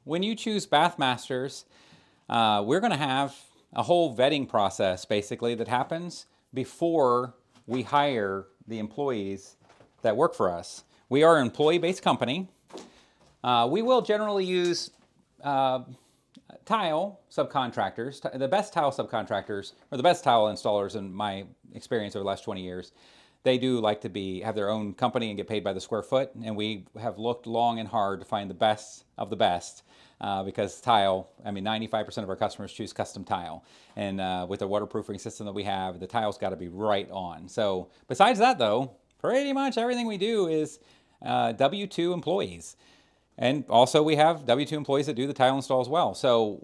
when you choose Bathmasters, we're going to have a whole vetting process basically that happens before we hire the employees that work for us. We are an employee-based company. We will generally use tile subcontractors, the best tile subcontractors, or the best tile installers in my experience over the last 20 years. They do like to have their own company and get paid by the square foot, and we have looked long and hard to find the best of the best because tile, I mean 95% of our customers choose custom tile, and with the waterproofing system that we have, the tile's got to be right on. So besides that though, pretty much everything we do is W-2 employees. And also we have W-2 employees that do the tile install as well. So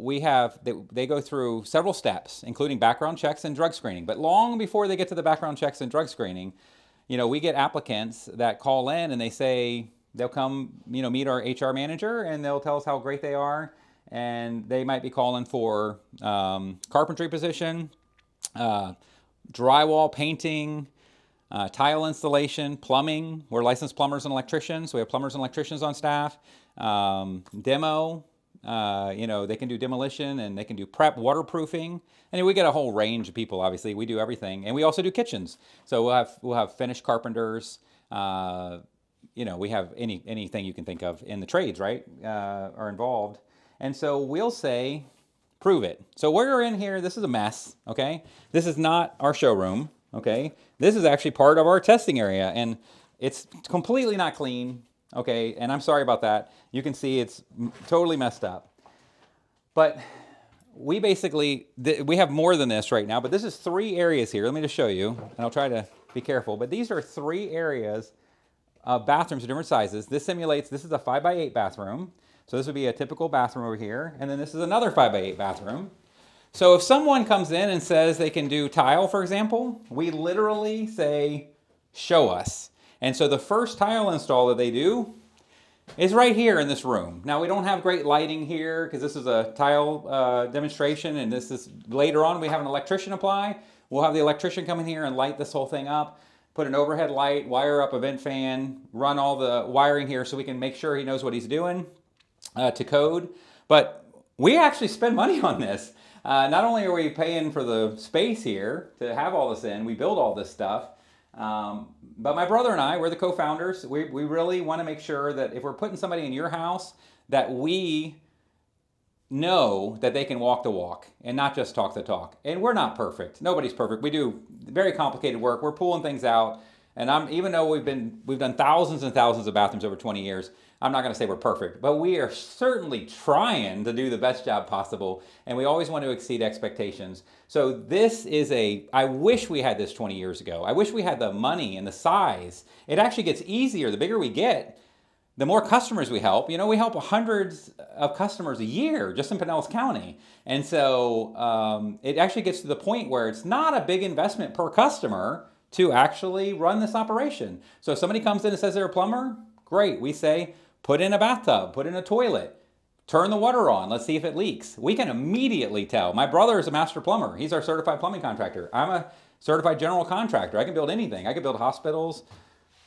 they go through several steps, including background checks and drug screening. But long before they get to the background checks and drug screening, we get applicants that call in and they say they'll come, meet our HR manager and they'll tell us how great they are. And they might be calling for carpentry position, drywall painting, tile installation, plumbing. We're licensed plumbers and electricians. So we have plumbers and electricians on staff. Demo, they can do demolition and they can do prep, waterproofing. And we get a whole range of people, obviously. We do everything. And we also do kitchens. So we'll have finished carpenters. We have anything you can think of in the trades, right, are involved. And so we'll say, prove it. So we're in here. This is a mess, okay? This is not our showroom. Okay, this is actually part of our testing area and it's completely not clean. Okay, and I'm sorry about that. You can see it's totally messed up. But we basically, we have more than this right now, but this is 3 areas here. Let me just show you, and I'll try to be careful. But these are 3 areas of bathrooms of different sizes. This is a 5x8 bathroom. So this would be a typical bathroom over here. And then this is another 5x8 bathroom. So if someone comes in and says they can do tile, for example, we literally say, show us. And so the first tile install that they do is right here in this room. Now we don't have great lighting here because this is a tile demonstration, and this is later on we have an electrician apply. We'll have the electrician come in here and light this whole thing up, put an overhead light, wire up a vent fan, run all the wiring here so we can make sure he knows what he's doing to code. But we actually spend money on this. Not only are we paying for the space here to have all this in, we build all this stuff, but my brother and I, we're the co-founders. We really want to make sure that if we're putting somebody in your house, that we know that they can walk the walk and not just talk the talk. And we're not perfect. Nobody's perfect. We do very complicated work. We're pulling things out. And even though we've done thousands and thousands of bathrooms over 20 years, I'm not going to say we're perfect, but we are certainly trying to do the best job possible, and we always want to exceed expectations. So this is I wish we had this 20 years ago. I wish we had the money and the size. It actually gets easier. The bigger we get, the more customers we help. We help hundreds of customers a year just in Pinellas County. And so it actually gets to the point where it's not a big investment per customer to actually run this operation. So if somebody comes in and says they're a plumber, great. We say, put in a bathtub, put in a toilet, turn the water on, let's see if it leaks. We can immediately tell. My brother is a master plumber. He's our certified plumbing contractor. I'm a certified general contractor. I can build anything. I can build hospitals,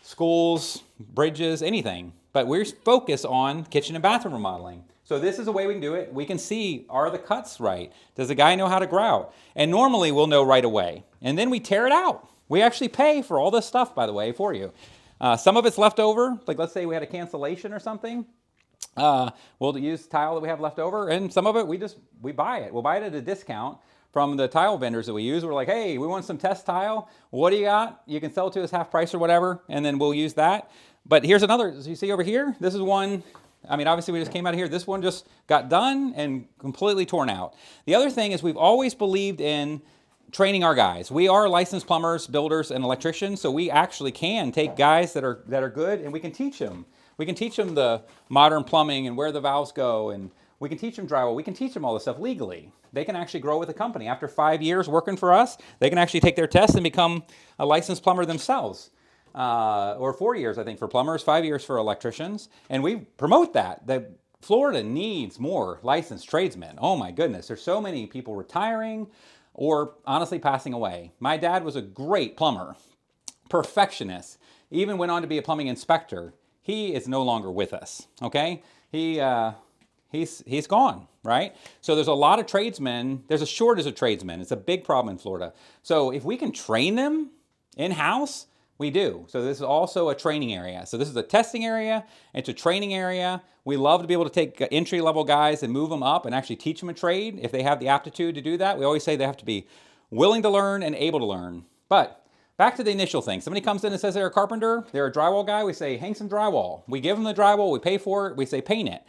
schools, bridges, anything. But we're focused on kitchen and bathroom remodeling. So this is a way we can do it. We can see, are the cuts right? Does the guy know how to grout? And normally we'll know right away. And then we tear it out. We actually pay for all this stuff, by the way, for you. Some of it's left over, like let's say we had a cancellation or something. We'll use tile that we have left over, and some of it we buy it. We'll buy it at a discount from the tile vendors that we use. We're like, hey, we want some test tile. What do you got? You can sell it to us half price or whatever, and then we'll use that. But here's another, as you see over here, this is one, I mean, obviously we just came out of here. This one just got done and completely torn out. The other thing is we've always believed in training our guys. We are licensed plumbers, builders, and electricians, so we actually can take guys that are good and we can teach them. We can teach them the modern plumbing and where the valves go, and we can teach them drywall. We can teach them all this stuff legally. They can actually grow with the company. After 5 years working for us, they can actually take their test and become a licensed plumber themselves. Or 4 years, I think, for plumbers, 5 years for electricians, and we promote that. Florida needs more licensed tradesmen. Oh my goodness, there's so many people retiring or honestly passing away. My dad was a great plumber, perfectionist, even went on to be a plumbing inspector. He is no longer with us, okay? He he's gone, right? So there's a lot of tradesmen. There's a shortage of tradesmen. It's a big problem in Florida. So if we can train them in-house, we do. So this is also a training area. So this is a testing area. It's a training area. We love to be able to take entry-level guys and move them up and actually teach them a trade if they have the aptitude to do that. We always say they have to be willing to learn and able to learn. But back to the initial thing. Somebody comes in and says they're a carpenter, they're a drywall guy. We say, hang some drywall. We give them the drywall. We pay for it. We say, paint it.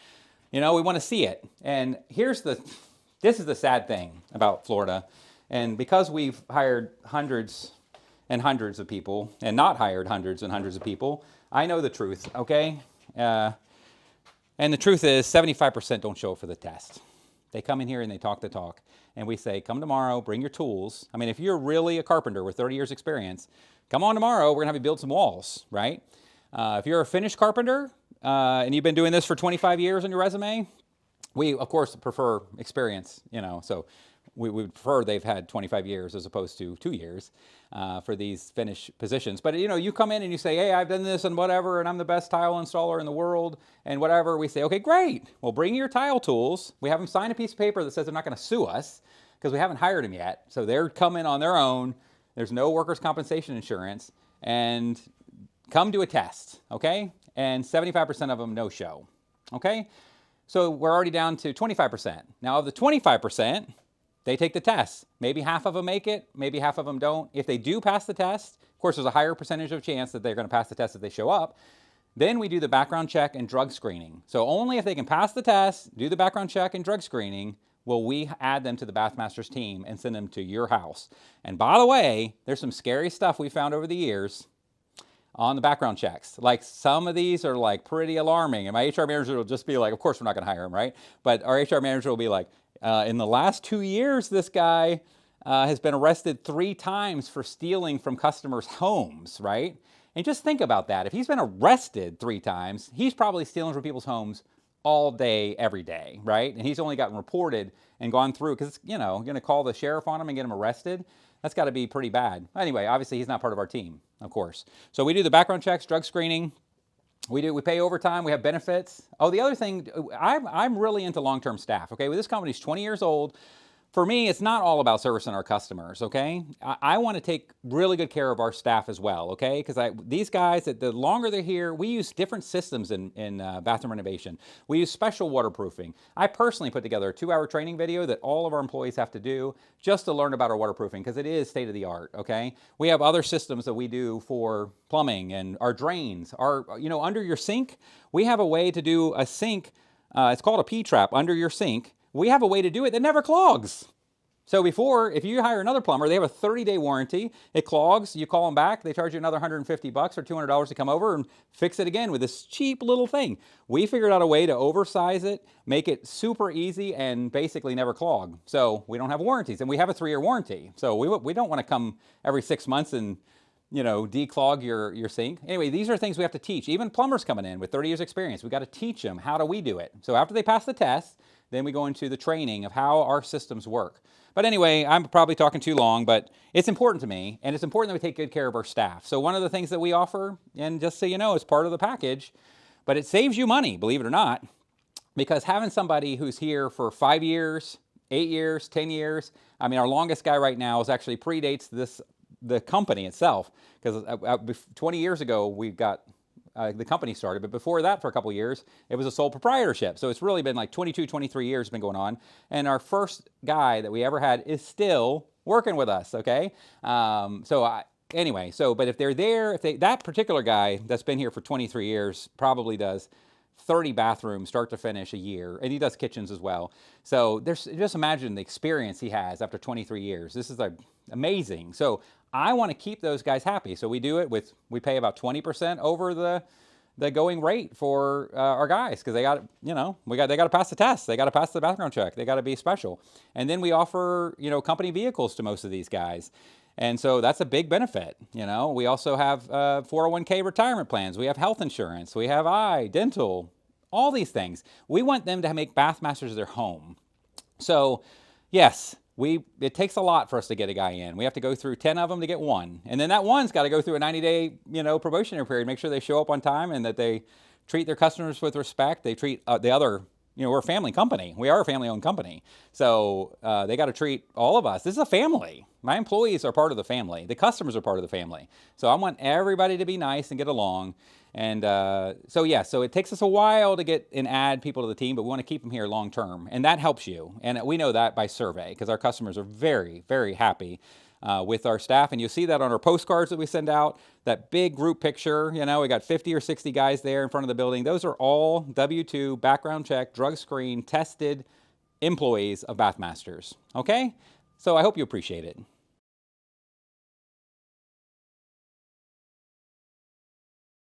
You know, we want to see it. And this is the sad thing about Florida. And because we've hired hundreds and hundreds of people and not hired hundreds and hundreds of people, I know the truth, okay? And the truth is 75% don't show up for the test. They come in here and they talk the talk. And we say, come tomorrow, bring your tools. I mean, if you're really a carpenter with 30 years experience, come on tomorrow, we're gonna have you build some walls, right? If you're a finished carpenter and you've been doing this for 25 years on your resume, we, of course, prefer experience, you know, so we would prefer they've had 25 years as opposed to 2 years for these finished positions. But, you know, you come in and you say, hey, I've done this and whatever, and I'm the best tile installer in the world and whatever. We say, okay, great. Well, bring your tile tools. We have them sign a piece of paper that says they're not going to sue us because we haven't hired them yet. So they're coming on their own. There's no workers' compensation insurance. And come do a test, okay? And 75% of them no show, okay? So we're already down to 25%. Now of the 25%, they take the test. Maybe half of them make it, maybe half of them don't. If they do pass the test, of course there's a higher percentage of chance that they're gonna pass the test if they show up. Then we do the background check and drug screening. So only if they can pass the test, do the background check and drug screening, will we add them to the Bathmasters team and send them to your house. And by the way, there's some scary stuff we found over the years on the background checks. Like some of these are like pretty alarming. And my HR manager will just be like, of course we're not gonna hire him, right? But our HR manager will be like, in the last 2 years, this guy has been arrested 3 times for stealing from customers' homes, right? And just think about that. If he's been arrested 3 times, he's probably stealing from people's homes all day, every day, right? And he's only gotten reported and gone through, because, you know, going to call the sheriff on him and get him arrested. That's got to be pretty bad. Anyway, obviously he's not part of our team, of course. So we do the background checks, drug screening. We pay overtime, we have benefits. Oh, the other thing, I'm really into long-term staff, okay? Well, this company's 20 years old. For me, it's not all about servicing our customers, okay? I want to take really good care of our staff as well, okay? Because these guys, the longer they're here, we use different systems in bathroom renovation. We use special waterproofing. I personally put together a 2-hour training video that all of our employees have to do just to learn about our waterproofing, because it is state of the art, okay? We have other systems that we do for plumbing and our drains. You know, under your sink, we have a way to do a sink. It's called a P-trap under your sink. We have a way to do it that never clogs. So before, if you hire another plumber, they have a 30-day warranty. It clogs, you call them back, they charge you another $150 or $200 to come over and fix it again with this cheap little thing. We figured out a way to oversize it, make it super easy, and basically never clog. So we don't have warranties, and we have a 3-year warranty. So we don't want to come every 6 months and, you know, declog your sink. Anyway, these are things we have to teach. Even plumbers coming in with 30 years experience, we got to teach them how do we do it. So after they pass the test, then we go into the training of how our systems work. But anyway, I'm probably talking too long, but it's important to me, and it's important that we take good care of our staff. So one of the things that we offer, and just so you know, it's part of the package, but it saves you money, believe it or not, because having somebody who's here for 5 years, 8 years, 10 years, I mean, our longest guy right now actually predates the company itself, because 20 years ago, we got the company started, but before that, for a couple of years, it was a sole proprietorship. So it's really been like 22, 23 years been going on. And our first guy that we ever had is still working with us, okay? Anyway, but if they're there, that particular guy that's been here for 23 years probably does 30 bathrooms start to finish a year, and he does kitchens as well. So just imagine the experience he has after 23 years. This is like amazing. So I want to keep those guys happy. So we do it we pay about 20% over the going rate for our guys, because they got, you know, they got to pass the test. They got to pass the background check. They got to be special. And then we offer, you know, company vehicles to most of these guys. And so that's a big benefit. You know, we also have 401k retirement plans. We have health insurance. We have eye, dental, all these things. We want them to make Bathmasters their home. So yes, it takes a lot for us to get a guy in. We have to go through 10 of them to get one. And then that one's got to go through a 90-day, you know, probationary period, make sure they show up on time and that they treat their customers with respect. They treat the other You know, we're a family company. We are a family-owned company. So they got to treat all of us. This is a family. My employees are part of the family. The customers are part of the family. So I want everybody to be nice and get along. And so yeah, so it takes us a while to get and add people to the team, but we want to keep them here long term. And that helps you. And we know that by survey, because our customers are very, very happy with our staff. And you'll see that on our postcards that we send out, that big group picture. You know, we got 50 or 60 guys there in front of the building. Those are all W-2, background check, drug screen, tested employees of Bathmasters. Okay? So I hope you appreciate it.